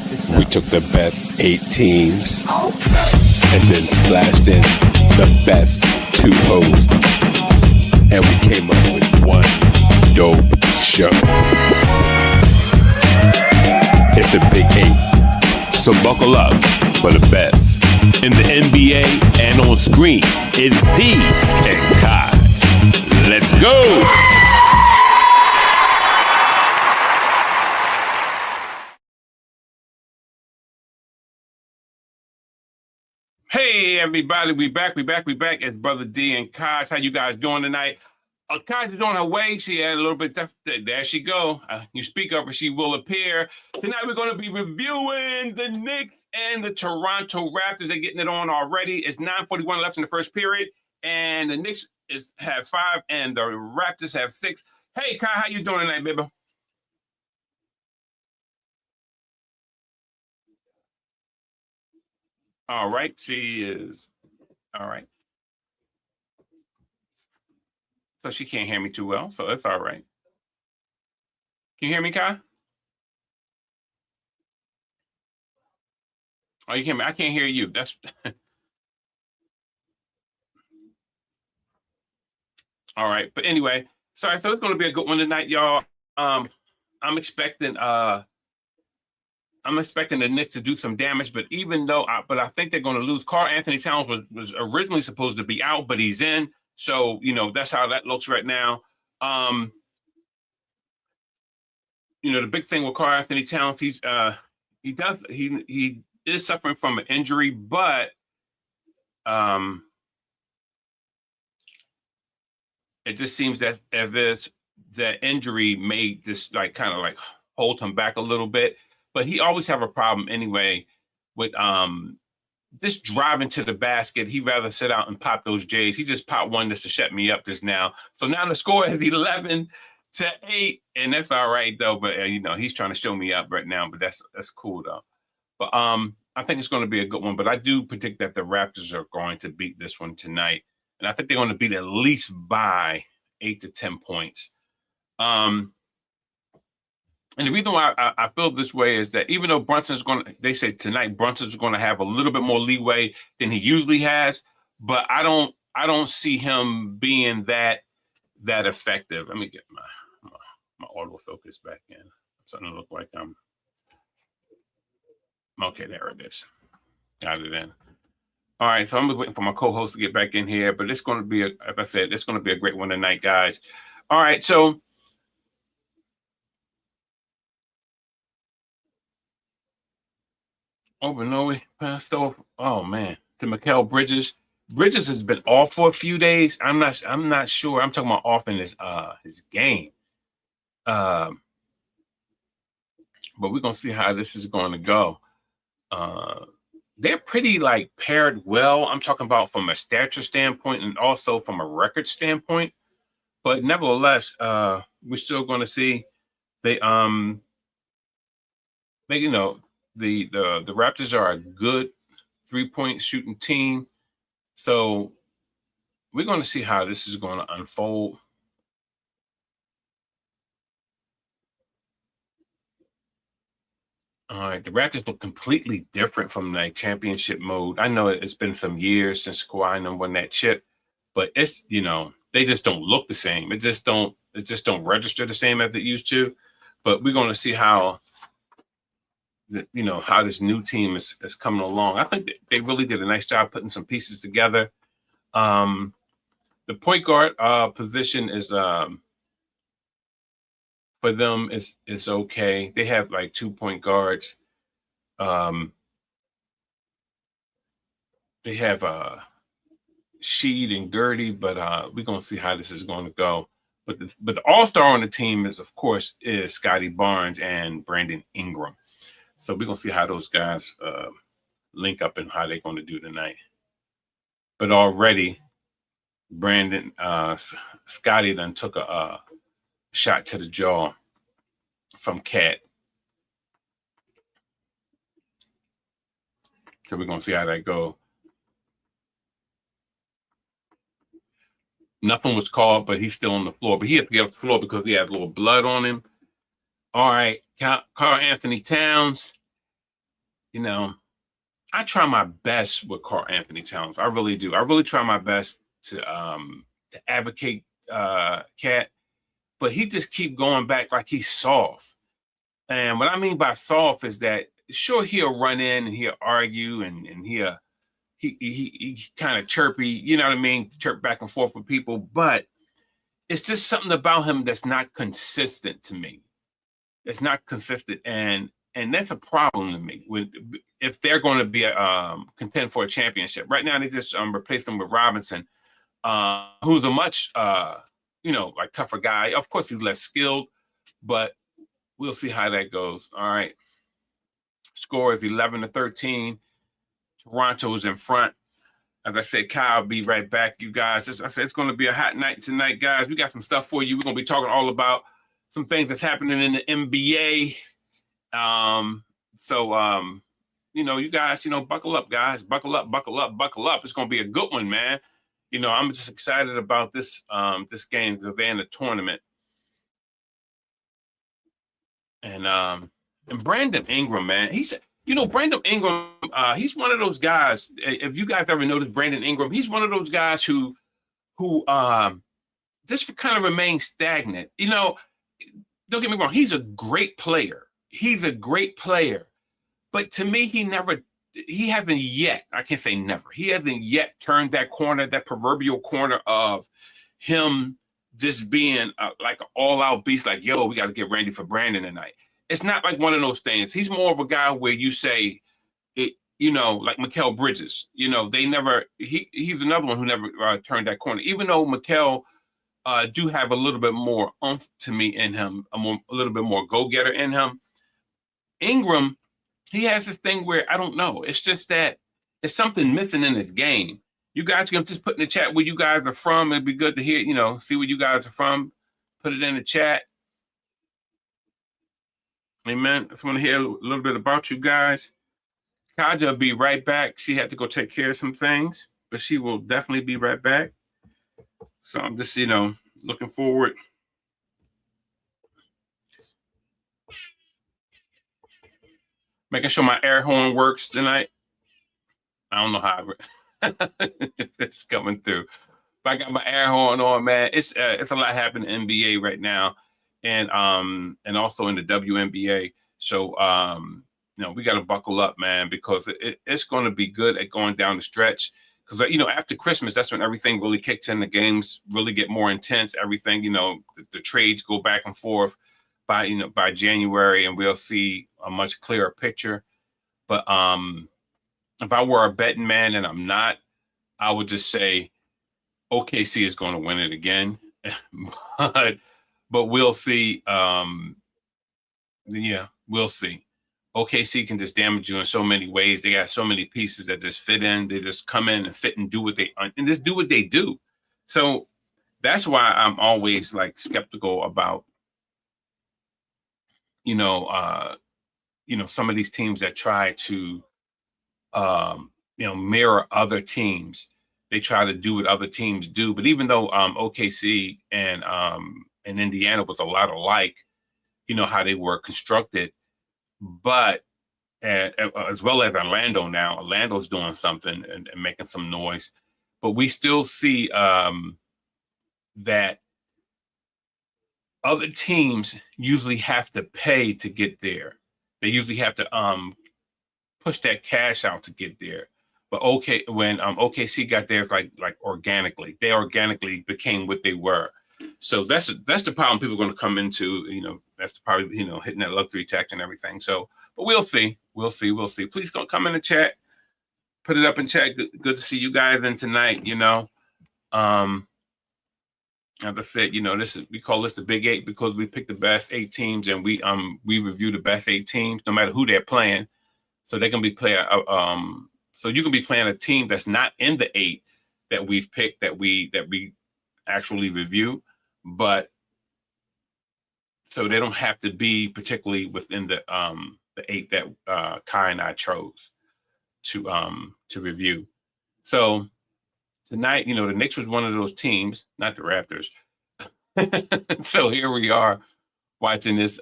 We took the best 8 teams and then splashed in the best 2 hosts. And we came up with one dope show. It's the Big 8. So buckle up for the best in the NBA and on screen. It's D and Kai. Let's go! Hey everybody, we back. It's Brother D and Kai. How you guys doing tonight? Kai's is on her way. She had a little bit, there she go. You speak of her, she will appear. Tonight we're going to be reviewing the Knicks and the Toronto Raptors. They're getting it on already. It's 9:41 left in the first period. And the Knicks have 5 and the Raptors have 6. Hey Kai, how you doing tonight, baby? All right, she is. All right. So she can't hear me too well, so that's all right. Can you hear me, Kai? Oh, you can. I can't hear you. That's all right. But anyway, sorry. So it's going to be a good one tonight, y'all. I'm expecting the Knicks to do some damage, but even though, I think they're going to lose. Karl Anthony Towns was originally supposed to be out, but he's in. So that's how that looks right now. The big thing with Karl Anthony Towns, he is suffering from an injury, but it just seems that that injury may just kind of hold him back a little bit. But he always have a problem anyway with just driving to the basket. He'd rather sit out and pop those J's. He just popped one just to shut me up just now. So now the score is 11-8, and that's all right though. But he's trying to show me up right now. But that's cool though. But I think it's going to be a good one. But I do predict that the Raptors are going to beat this one tonight, and I think they're going to beat at least by 8 to 10 points. And the reason why I feel this way is that even though they say tonight Brunson's going to have a little bit more leeway than he usually has, but I don't see him being that effective. Let me get my autofocus back in. I'm starting to look like I'm okay. There it is. Got it in. All right, so I'm just waiting for my co-host to get back in here, but it's going to be, as I said, it's going to be a great one tonight, guys. All right, so. Obernoe passed off. Oh man, to Mikal Bridges. Bridges has been off for a few days. I'm not sure. I'm talking about off in his game. But we're gonna see how this is going to go. They're pretty paired well. I'm talking about from a stature standpoint and also from a record standpoint. But nevertheless, we're still going to see they The Raptors are a good 3-point shooting team. So we're going to see how this is going to unfold. All right, the Raptors look completely different from championship mode. I know it's been some years since Kawhi and them won that chip, but it's they just don't look the same. It just don't register the same as it used to. But we're going to see how how this new team is coming along. I think they really did a nice job putting some pieces together. The point guard position is for them is okay. They have 2 point guards. They have Sheed and Gertie, but we're gonna see how this is going to go. But the all-star on the team is Scotty Barnes and Brandon Ingram. So we're going to see how those guys link up and how they're going to do tonight. But already, Scotty then took a shot to the jaw from Cat. So we're going to see how that goes. Nothing was called, but he's still on the floor. But he had to get off the floor because he had a little blood on him. All right, Karl Anthony Towns. you know, I try my best with Karl Anthony Towns. I really do. I really try my best to advocate Cat, but he just keep going back like he's soft. And what I mean by soft is that sure he'll run in and he'll argue and he kind of chirpy, you know what I mean, chirp back and forth with people, but it's just something about him that's not consistent to me. It's not consistent, and that's a problem to me. If they're going to be a contend for a championship, right now they just replaced him with Robinson, who's a much like tougher guy. Of course, he's less skilled, but we'll see how that goes. All right, score is 11-13. Toronto's in front. As I said, Kyle, be right back, you guys. I said it's going to be a hot night tonight, guys. We got some stuff for you. We're going to be talking all about some things that's happening in the NBA. You guys, buckle up, guys. Buckle up, buckle up, buckle up. It's going to be a good one, man. I'm just excited about this game because they're in the tournament. And Brandon Ingram, man, he said, Brandon Ingram, he's one of those guys. If you guys ever noticed Brandon Ingram, he's one of those guys who just kind of remains stagnant. Don't get me wrong, he's a great player. He's a great player. But to me, he hasn't yet, I can't say never, he hasn't yet turned that corner, that proverbial corner of him just being like an all-out beast, like, yo, we got to get ready for Brandon tonight. It's not like one of those things. He's more of a guy where you say, like Mikal Bridges, he's another one who never turned that corner. Even though Mikal do have a little bit more oomph to me in him, a little bit more go-getter in him. Ingram, he has this thing where, I don't know, it's just that it's something missing in his game. You guys can just put in the chat where you guys are from. It'd be good to hear, see where you guys are from. Put it in the chat. Amen. I just want to hear a little bit about you guys. Kaja will be right back. She had to go take care of some things, but she will definitely be right back. So I'm just, looking forward. Making sure my air horn works tonight. I don't know how if it's coming through. But I got my air horn on, man. It's a lot happening in NBA right now. And also in the WNBA. So we got to buckle up, man, because it's going to be good at going down the stretch. Because after Christmas, that's when everything really kicks in. The games really get more intense. Everything, the trades go back and forth by January, and we'll see a much clearer picture. But if I were a betting man, and I'm not, I would just say OKC is going to win it again. But we'll see. We'll see. OKC can just damage you in so many ways. They got so many pieces that just fit in. They just come in and fit and do what they do. So that's why I'm always like skeptical about, some of these teams that try to, mirror other teams. They try to do what other teams do. But even though OKC and Indiana was a lot alike, how they were constructed, but as well as Orlando now. Orlando's doing something and making some noise. But we still see that other teams usually have to pay to get there. They usually have to push that cash out to get there. But when OKC got there, it's like organically. They organically became what they were. So that's the problem people are going to come into, that's probably, hitting that luxury tax and everything. So, but we'll see. Please come in the chat. Put it up in chat. Good to see you guys in tonight, As I said, we call this the Big Eight because we pick the best 8 teams and we review the best 8 teams, no matter who they're playing. So they can be playing, so you can be playing a team that's not in the 8 that we've picked, that we actually review, but so they don't have to be particularly within the 8 that Kai and I chose to review. So tonight, the Knicks was one of those teams, not the Raptors. So here we are watching this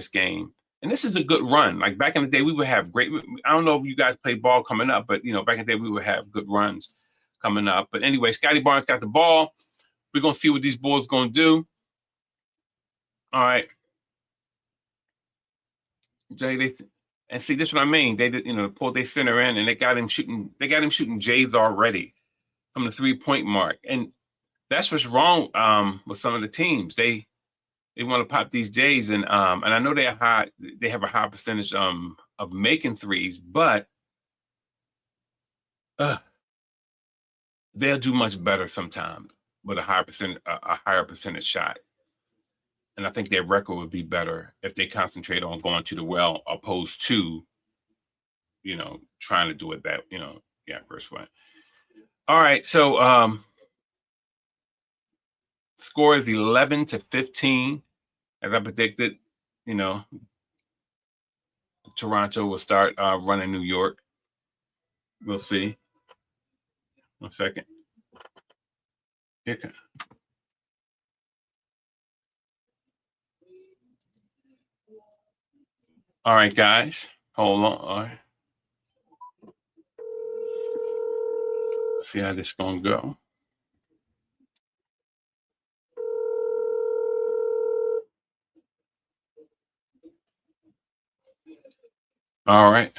game. And this is a good run. Like back in the day, we would have great. I don't know if you guys play ball coming up, but back in the day, we would have good runs coming up. But anyway, Scotty Barnes got the ball. We're gonna see what these boys gonna do. All right, Jay. And see, this is what I mean. They did, pulled their center in, and they got him shooting. They got him shooting J's already from the 3-point mark, and that's what's wrong with some of the teams. They want to pop these J's, and I know they have a high percentage of making threes, but they'll do much better sometimes with a higher percentage shot. And I think their record would be better if they concentrate on going to the well opposed to, trying to do it that, first way. All right. So score is 11-15. As I predicted, Toronto will start running New York. We'll see. 1 second. Here. All right, guys. Hold on. All right. Let's see how this is going to go. All right.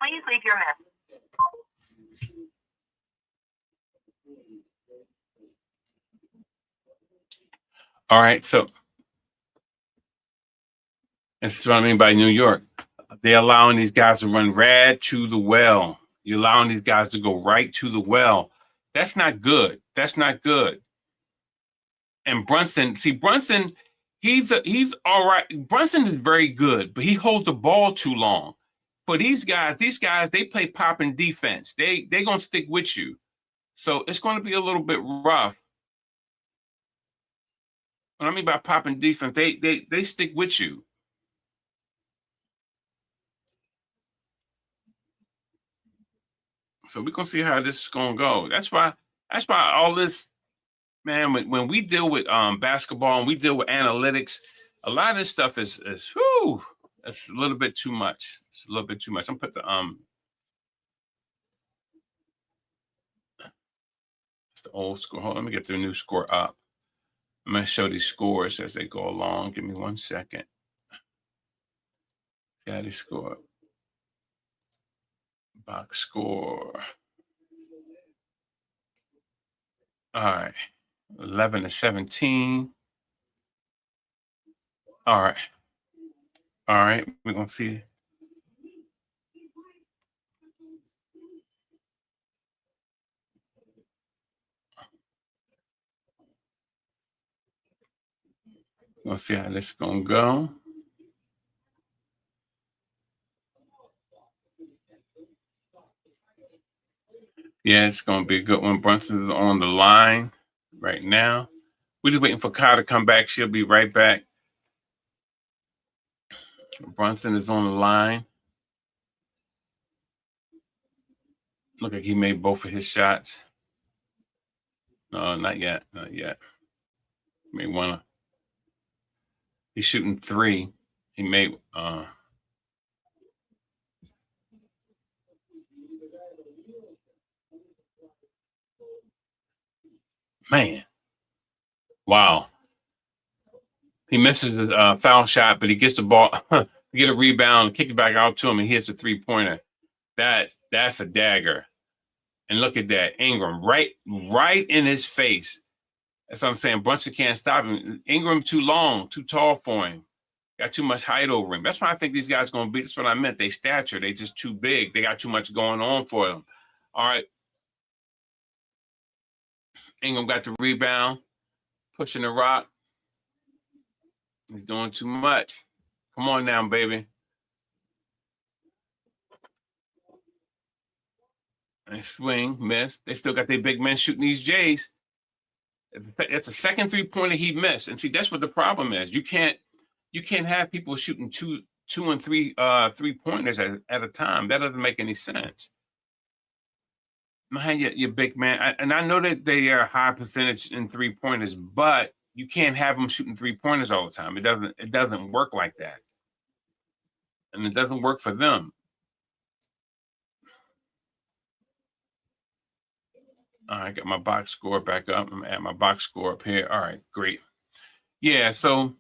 Please leave your message. All right. So this is what I mean by New York. They're allowing these guys to run right to the well. You're allowing these guys to go right to the well. That's not good. That's not good. And Brunson, he's all right. Brunson is very good, but he holds the ball too long. For these guys, they play popping defense. They're gonna stick with you. So it's gonna be a little bit rough. What I mean by popping defense, they stick with you. So we're gonna see how this is gonna go. That's why all this, man, when we deal with basketball and we deal with analytics, a lot of this stuff is whew, it's a little bit too much. It's a little bit too much. I'm put the it's the old score. Hold on, let me get the new score up. I'm gonna show these scores as they go along. Give me 1 second. Yeah, they score. Box score. All right. 11-17. All right. All right. We're going to see. We're going to see how this is going to go. Yeah, it's going to be a good one. Brunson is on the line right now. We're just waiting for Kyle to come back. She'll be right back. Brunson is on the line. Look like he made both of his shots. No, not yet. Not yet. Made one. He's shooting 3. He made man. Wow. He misses the foul shot, but he gets the ball, get a rebound, kick it back out to him, and he hits a 3-pointer. That's a dagger. And look at that. Ingram right in his face. That's what I'm saying. Brunson can't stop him. Ingram too long, too tall for him. Got too much height over him. That's why I think these guys are going to be. That's what I meant. They stature. They just too big. They got too much going on for them. All right. Ingram got the rebound, pushing the rock. He's doing too much. Come on now, baby. And swing, miss. They still got their big men shooting these J's. It's a second 3-pointer he missed. And see, that's what the problem is. You can't have people shooting two and three 3-pointers at a time. That doesn't make any sense. Man, your big man, and I know that they are high percentage in 3-pointers, but you can't have them shooting 3-pointers all the time. It doesn't work like that. and it doesn't work for them. All right, I got my box score back up. I'm at my box score up here. All right, great. Yeah, so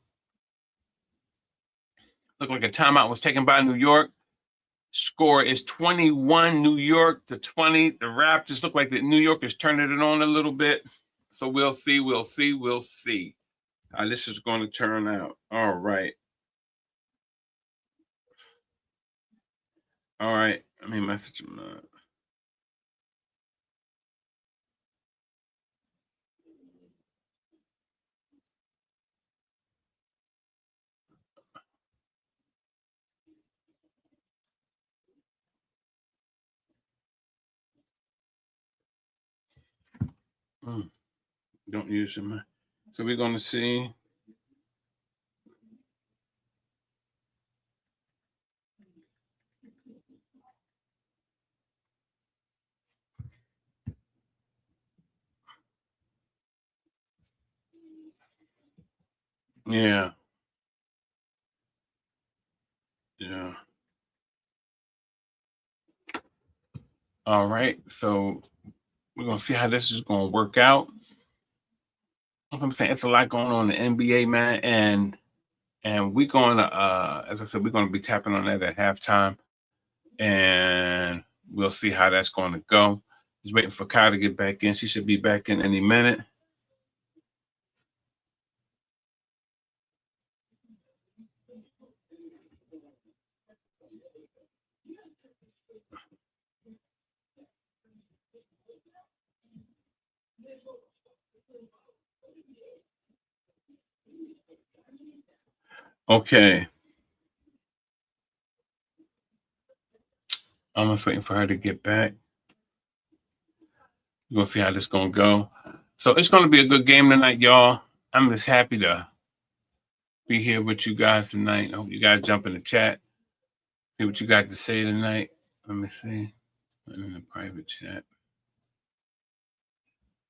looked like a timeout was taken by New York. Score is 21 New York to 20. The Raptors look like the New York is turning it on a little bit. So we'll see. How this is going to turn out. All right. Let me message him. Don't use him. So we're going to see. Yeah. All right. So we're going to see how this is going to work out. That's what I'm saying. It's a lot going on in the NBA, man. And we're going to, as I said, we're going to be tapping on that at halftime. And we'll see how that's going to go. Just waiting for Kai to get back in. She should be back in any minute. Okay. I'm just waiting for her to get back. We're going to see how this is going to go. So it's going to be a good game tonight, y'all. I'm just happy to be here with you guys tonight. I hope you guys jump in the chat. See what you got to say tonight. Let me see. I'm in the private chat.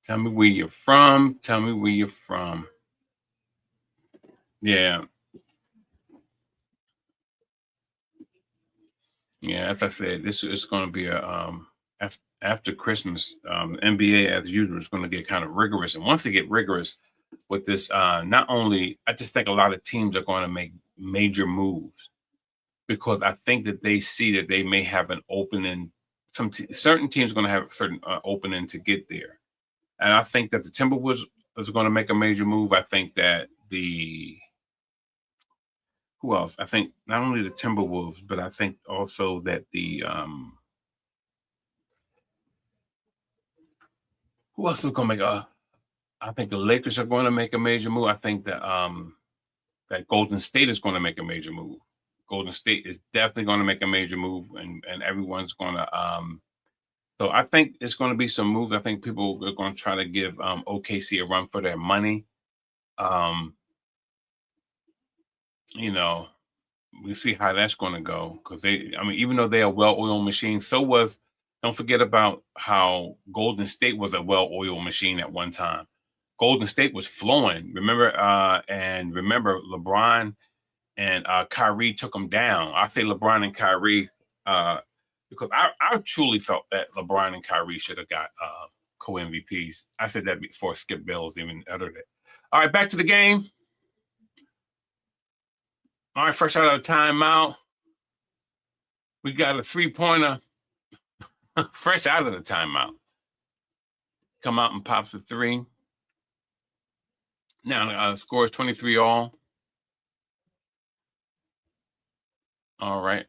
Tell me where you're from. Yeah. Yeah, as I said, this is going to be a after Christmas. NBA, as usual, is going to get kind of rigorous, and once they get rigorous with this, not only I just think a lot of teams are going to make major moves because I think that they see that they may have an opening. Certain teams are going to have a certain opening to get there, and I think that the Timberwolves is going to make a major move. I think that who else? I think not only the Timberwolves, but I think also that who else is going to make I think the Lakers are going to make a major move. I think that that Golden State is going to make a major move. Golden State is definitely going to make a major move, and everyone's going to. So I think it's going to be some moves. I think people are going to try to give OKC a run for their money. You know, we see how that's going to go because even though they're a well-oiled machine, don't forget about how Golden State was a well-oiled machine at one time. Golden State was flowing. Remember LeBron and Kyrie took them down. I say LeBron and Kyrie because I truly felt that LeBron and Kyrie should have got co-MVPs. I said that before Skip Bayless even uttered it. All right, back to the game. All right, fresh out of timeout. We got a three-pointer fresh out of the timeout. Come out and pops a three. Now the score is 23 all. All right.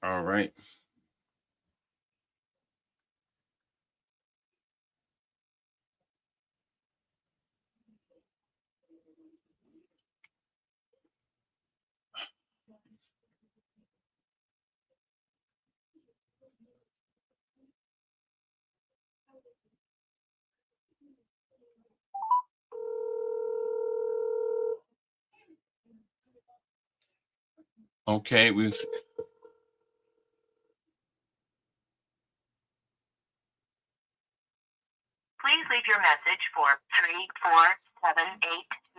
Okay, Please leave your message for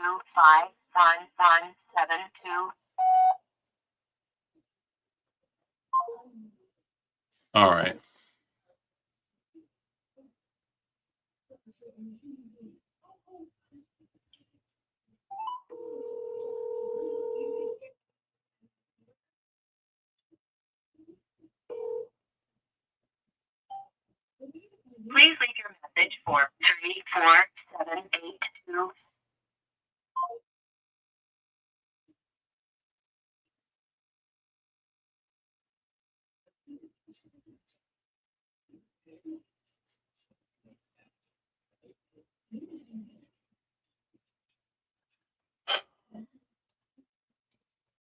34782511172. All right. Please leave your message for 34782.